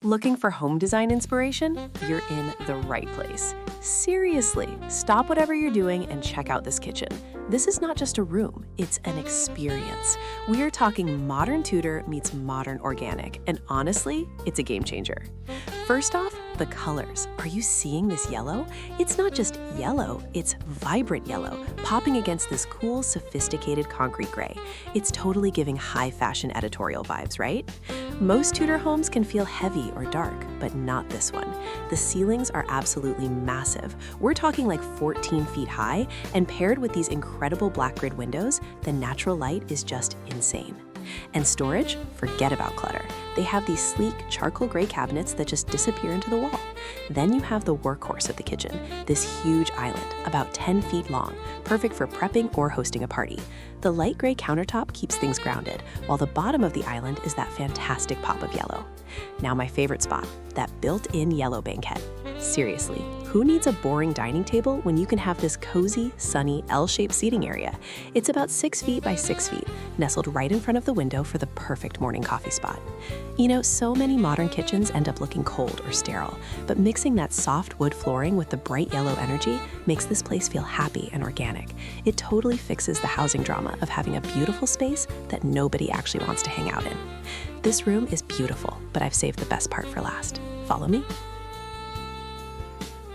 Looking for home design inspiration? You're in the right place. Seriously, stop whatever you're doing and check out this kitchen. This is not just a room, it's an experience. We are talking modern Tudor meets modern organic, and honestly, it's a game changer. First off, the colors. Are you seeing this yellow? It's not just yellow, it's vibrant yellow, popping against this cool, sophisticated concrete gray. It's totally giving high fashion editorial vibes, right? Most Tudor homes can feel heavy or dark, but not this one. The ceilings are absolutely massive. We're talking like 14 feet high, and paired with these incredible black grid windows, the natural light is just insane. And storage? Forget about clutter. They have these sleek charcoal gray cabinets that just disappear into the wall. Then you have the workhorse of the kitchen, this huge island, about 10 feet long, perfect for prepping or hosting a party. The light gray countertop keeps things grounded, while the bottom of the island is that fantastic pop of yellow. Now my favorite spot, that built-in yellow banquette. Seriously, who needs a boring dining table when you can have this cozy, sunny, L-shaped seating area? It's about 6 feet by 6 feet, nestled right in front of the window for the perfect morning coffee spot. You know, so many modern kitchens end up looking cold or sterile, but mixing that soft wood flooring with the bright yellow energy makes this place feel happy and organic. It totally fixes the housing drama of having a beautiful space that nobody actually wants to hang out in. This room is beautiful, but I've saved the best part for last. Follow me?